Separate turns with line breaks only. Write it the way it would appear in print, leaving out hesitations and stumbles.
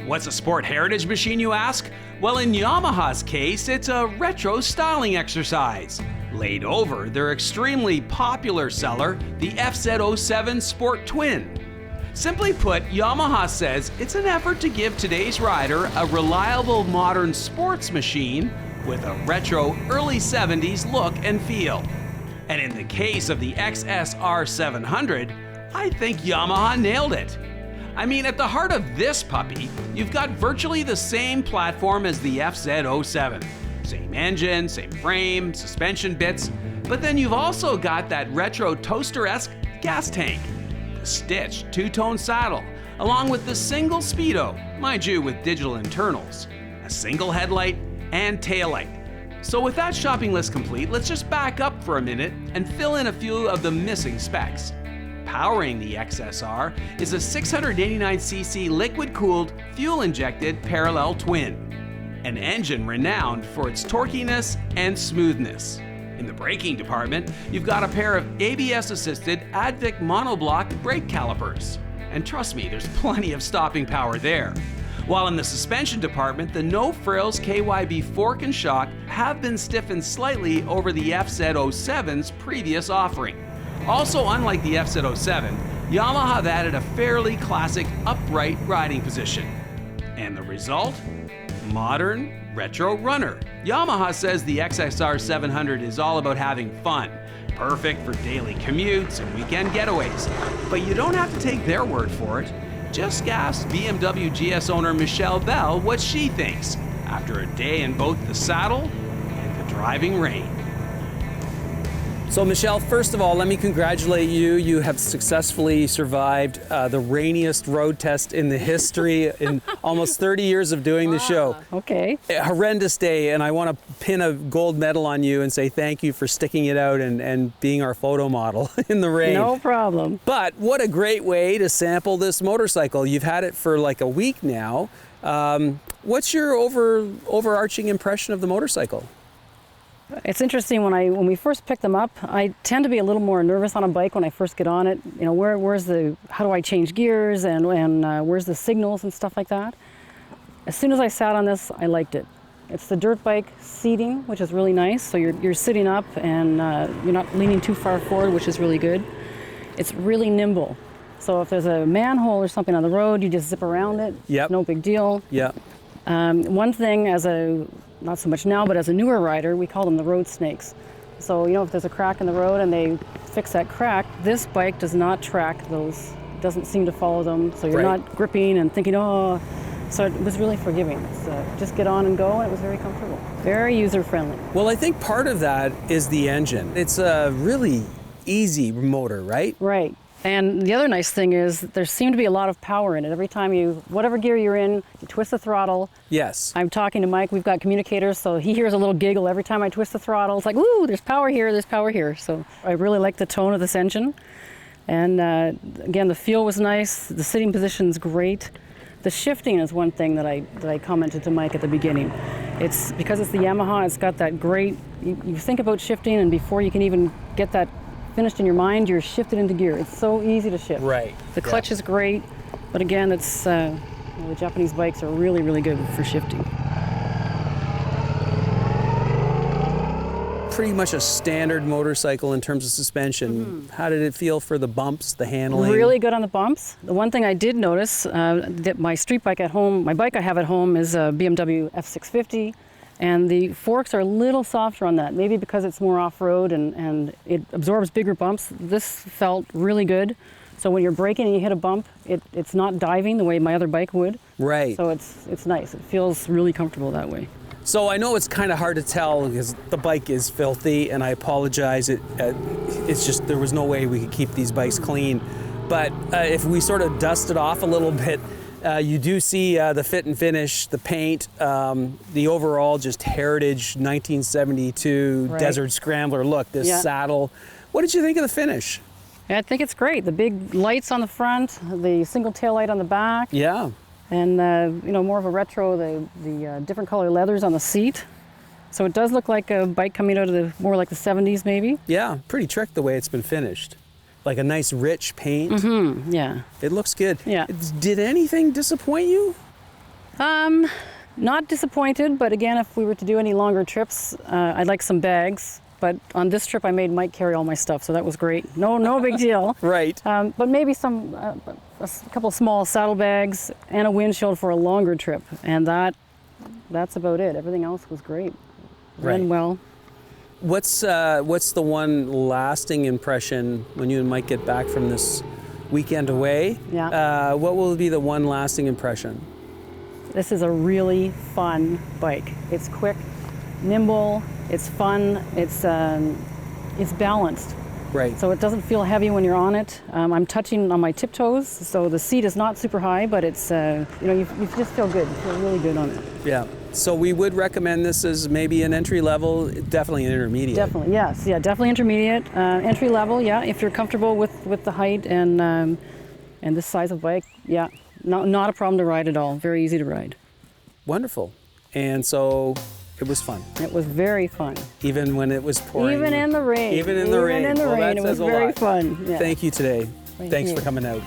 What's a sport heritage machine, you ask? Well, in Yamaha's case, it's a retro styling exercise. Laid over their extremely popular seller, the XSR700 Sport Twin. Simply put, Yamaha says it's an effort to give today's rider a reliable modern sports machine with a retro early 70s look and feel. And in the case of the XSR700, I think Yamaha nailed it. I mean, at the heart of this puppy, you've got virtually the same platform as the XSR700. Same engine, same frame, suspension bits, but then you've also got that retro toaster-esque gas tank, the stitched two-tone saddle, along with the single speedo, mind you with digital internals, a single headlight, and taillight. So with that shopping list complete, let's just back up for a minute and fill in a few of the missing specs. Powering the XSR is a 689cc liquid-cooled, fuel-injected parallel twin. An engine renowned for its torquiness and smoothness. In the braking department, you've got a pair of ABS-assisted Advic monoblock brake calipers. And trust me, there's plenty of stopping power there. While in the suspension department, the no-frills KYB fork and shock have been stiffened slightly over the XSR700's previous offering. Also, unlike the XSR700, Yamaha have added a fairly classic upright riding position. And the result? Modern retro runner. Yamaha says the XSR700 is all about having fun, perfect for daily commutes and weekend getaways. But you don't have to take their word for it. Just ask BMW GS owner Michelle Bell what she thinks after a day in both the saddle and the driving rain.
So Michelle, first of all, let me congratulate you. You have successfully survived the rainiest road test in the history in almost 30 years of doing the show.
Okay.
A horrendous day, and I want to pin a gold medal on you and say thank you for sticking it out and being our photo model in the rain.
No problem.
But what a great way to sample this motorcycle. You've had it for like a week now. What's your overarching impression of the motorcycle?
It's interesting, when we first pick them up, I tend to be a little more nervous on a bike when I first get on it. You know, how do I change gears and where's the signals and stuff like that. As soon as I sat on this, I liked it. It's the dirt bike seating, which is really nice. So you're sitting up and you're not leaning too far forward, which is really good. It's really nimble. So if there's a manhole or something on the road, you just zip around it.
Yep.
No big deal.
Yeah.
One thing not so much now, but as a newer rider, we call them the road snakes. So, you know, if there's a crack in the road and they fix that crack, this bike does not track those, doesn't seem to follow them. So you're not gripping and thinking, oh. So it was really forgiving. Just get on and go, and it was very comfortable. Very user-friendly.
Well, I think part of that is the engine. It's a really easy motor, right?
Right. And the other nice thing is there seemed to be a lot of power in it. Every time whatever gear you're in, you twist the throttle.
Yes.
I'm talking to Mike, we've got communicators, so he hears a little giggle every time I twist the throttle. It's like, ooh, there's power here, there's power here. So I really like the tone of this engine. And again, the feel was nice, the sitting position's great. The shifting is one thing that I commented to Mike at the beginning. It's because it's the Yamaha, it's got that great, you think about shifting, and before you can even get that finished in your mind, you're shifted into gear. It's so easy to shift.
Right.
The clutch is great, but again, it's the Japanese bikes are really, really good for shifting.
Pretty much a standard motorcycle in terms of suspension. How did it feel for the bumps, the handling?
Really good on the bumps. The one thing I did notice, that my street bike at home, my bike I have at home is a BMW F650. And the forks are a little softer on that, maybe because it's more off-road and it absorbs bigger bumps. This felt really good. So when you're braking and you hit a bump, it's not diving the way my other bike would.
Right.
So it's nice. It feels really comfortable that way.
So I know it's kind of hard to tell because the bike is filthy, and I apologize. It's just there was no way we could keep these bikes clean. But if we sort of dust it off a little bit, you do see the fit and finish, the paint, the overall just heritage 1972 Desert Scrambler look, this saddle. What did you think of the finish?
I think it's great. The big lights on the front, the single tail light on the back.
Yeah.
And, you know, more of a retro, the different color leathers on the seat. So it does look like a bike coming out of more like the 70s maybe.
Yeah, pretty tricked the way it's been finished. Like a nice rich paint.
Yeah.
It looks good.
Yeah.
Did anything disappoint you?
Not disappointed, but again, if we were to do any longer trips, I'd like some bags. But on this trip, I made Mike carry all my stuff, so that was great. No big deal.
Right.
But maybe a couple small saddlebags and a windshield for a longer trip, and that's about it. Everything else was great.
Right.
Ran well.
What's the one lasting impression when you and Mike get back from this weekend away?
Yeah.
What will be the one lasting impression?
This is a really fun bike. It's quick, nimble, it's fun, it's balanced.
Right.
So it doesn't feel heavy when you're on it. I'm touching on my tiptoes, so the seat is not super high, but it's, you just feel good. You feel really good on it.
Yeah. So we would recommend this as maybe an entry level, definitely an intermediate.
Definitely, yes. Yeah, definitely intermediate. Entry level, yeah, if you're comfortable with the height and this size of bike, yeah. Not a problem to ride at all. Very easy to ride.
Wonderful. And so it was fun.
It was very fun.
Even when it was pouring.
Even in the rain.
Even in the rain.
Even in the rain, it was very fun. Yeah.
Thank you today.
Thank
Thanks
you.
for coming out.